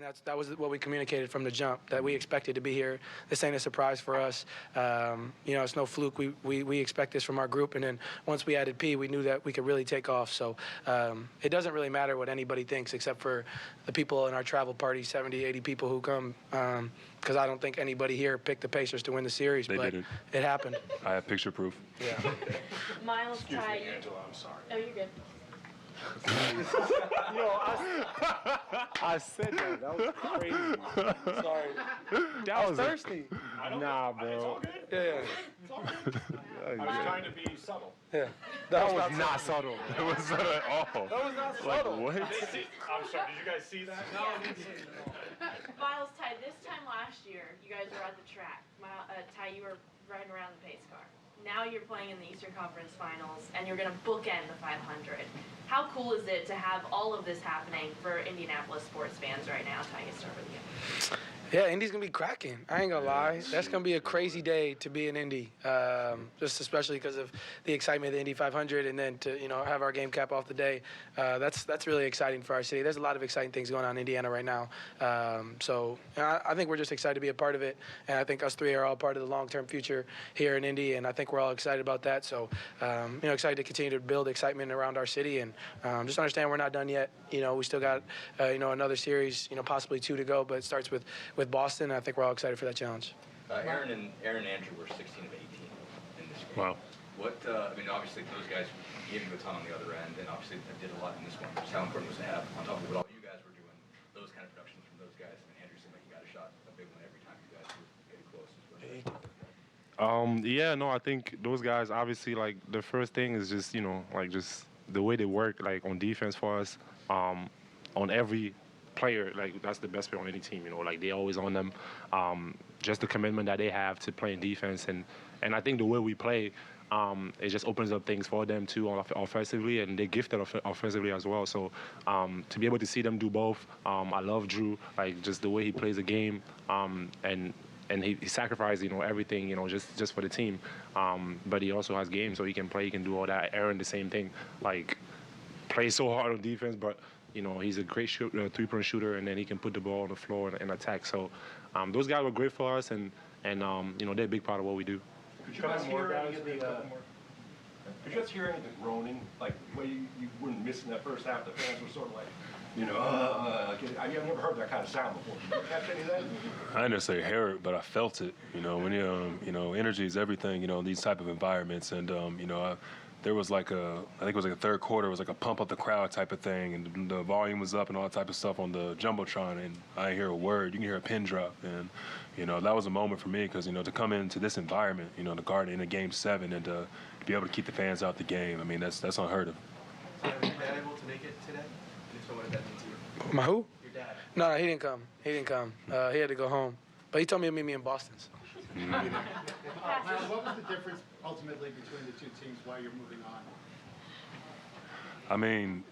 and that was what we communicated from the jump, that we expected to be here. This ain't a surprise for us. It's no fluke. We expect this from our group, and then once we added P, we knew that we could really take off. So it doesn't really matter what anybody thinks except for the people in our travel party, 70, 80 people who come, because I don't think anybody here picked the Pacers to win the series, but didn't. It happened. I have picture proof. Yeah. Myles, Excuse Ty. me, Angela, I'm sorry. Oh, you're good. I said that. That was crazy. Sorry. That was thirsty. Nah, bro. It's all good. Yeah. It's all good. I was trying to be subtle. Yeah. That was not subtle. It was at all. That was not subtle. What? I'm sorry, did you guys see that? No, I didn't see it. Myles, Ty, this time last year, you guys were at the track. Ty, you were riding around the pace car. Now you're playing in the Eastern Conference Finals, and you're going to bookend the 500. How cool is it to have all of this happening for Indianapolis sports fans right now? Ty, I start with you. Yeah, Indy's going to be cracking. I ain't going to lie. That's going to be a crazy day to be in Indy, just especially because of the excitement of the Indy 500 and then to, have our game cap off the day. That's really exciting for our city. There's a lot of exciting things going on in Indiana right now. So I think we're just excited to be a part of it, and I think us three are all part of the long-term future here in Indy, and I think we're all excited about that. So, excited to continue to build excitement around our city, and just understand we're not done yet. We still got, another series, possibly 2 to go, but it starts with Boston. I think we're all excited for that challenge. Aaron and Andrew were 16 of 18 in this game. Wow. What, obviously those guys gave you a ton on the other end, and obviously did a lot in this one. Just how important was it to have, on top of what all you guys were doing, those kind of productions from those guys? I mean, Andrew seemed like he got a shot, a big one every time you guys were getting close. I think those guys, obviously, like, the first thing is just, just the way they work, like, on defense for us, on every player, like, that's the best player on any team, like, they're always on them. Just the commitment that they have to playing defense, and I think the way we play, it just opens up things for them too offensively, and they're gifted offensively as well. So to be able to see them do both, I love Drew, like, just the way he plays the game, and he sacrificed, everything, just for the team. But he also has game, so he can play, he can do all that. Aaron, the same thing, like, plays so hard on defense, but he's a great three-point shooter, and then he can put the ball on the floor and attack. So those guys were great for us, and they're a big part of what we do. Could you guys hear any of the groaning, like where you weren't missing that first half? The fans were sort of like, I've never heard that kind of sound before. Did you catch any of that? I didn't necessarily hear it, but I felt it. When energy is everything. In these type of environments, and there was like I think it was like a third quarter, it was like a pump up the crowd type of thing, and the volume was up and all that type of stuff on the Jumbotron, and I didn't hear a word. You can hear a pin drop, and that was a moment for me, because to come into this environment, the Garden in a Game 7, and to be able to keep the fans out the game, I mean, that's unheard of. So have you been able to make it today? If so, what did that mean to you? My who? Your dad. No, he didn't come. He had to go home, but he told me to meet me in Boston. So. Myles, what was the difference ultimately between the two teams while you're moving on? I mean,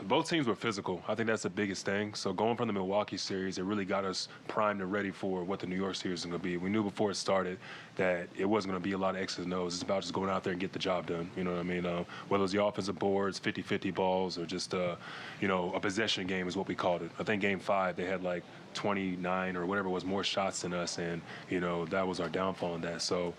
both teams were physical. I think that's the biggest thing. So going from the Milwaukee series, it really got us primed and ready for what the New York series is going to be. We knew before it started that it wasn't going to be a lot of X's and O's. It's about just going out there and get the job done. You know what I mean? Whether it was the offensive boards, 50-50 balls, or just, a possession game is what we called it. I think Game 5, they had like 29 or whatever it was, more shots than us, and, that was our downfall in that. So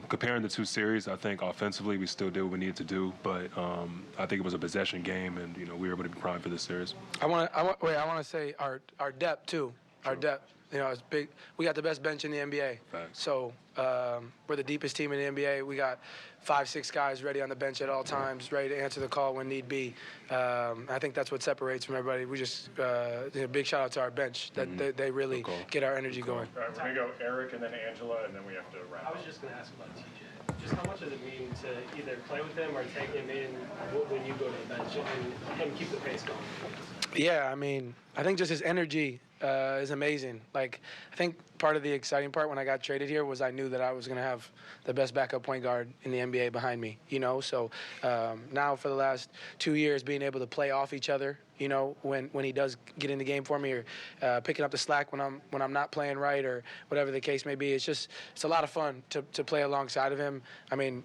comparing the two series, I think offensively we still did what we needed to do, but I think it was a possession game, and, we were able to be primed for this series. I want to say our depth, too. Our depth. It's big. We got the best bench in the NBA. Facts. So we're the deepest team in the NBA. We got 5-6 guys ready on the bench at all times, ready to answer the call when need be. I think that's what separates from everybody. We just big shout out to our bench. That they really get our energy going. All right, we're gonna go Eric and then Angela, and then we have to wrap up. I was just going to ask about TJ. Just how much does it mean to either play with him or take him in when you go to the bench and him keep the pace going? Yeah, I mean, I think just his energy is amazing. Like, I think part of the exciting part when I got traded here was I knew that I was going to have the best backup point guard in the NBA behind me, So now for the last 2 years, being able to play off each other, when he does get in the game for me, or picking up the slack when I'm not playing right, or whatever the case may be, it's a lot of fun to play alongside of him. I mean,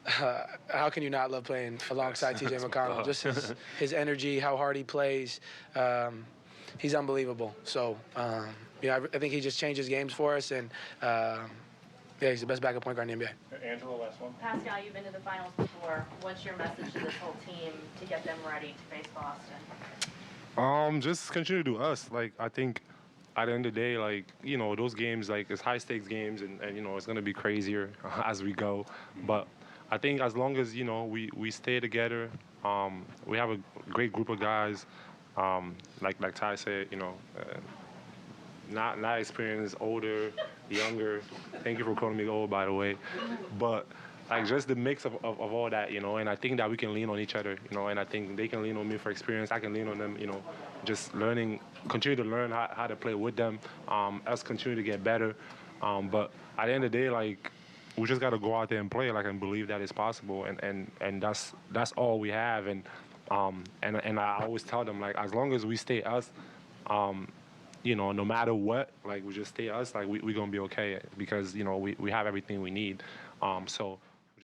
how can you not love playing alongside TJ McConnell? Just his energy, how hard he plays. he's unbelievable. So, I think he just changes games for us, and he's the best backup point guard in the NBA. Angela, last one. Pascal, you've been to the finals before. What's your message to this whole team to get them ready to face Boston? Just continue to do us. Like, I think at the end of the day, like, those games, like, it's high stakes games, and it's gonna be crazier as we go. But I think as long as we stay together, we have a great group of guys. Like Ty said, not experienced, older, younger. Thank you for calling me old, by the way. But like just the mix of all that, and I think that we can lean on each other, and I think they can lean on me for experience. I can lean on them, just continue to learn how to play with them, us continue to get better. But at the end of the day, like, we just got to go out there and play, like, and believe that it's possible, and that's all we have. And I always tell them, like, as long as we stay us, no matter what, like, we just stay us, like, we're gonna be okay, because we have everything we need. So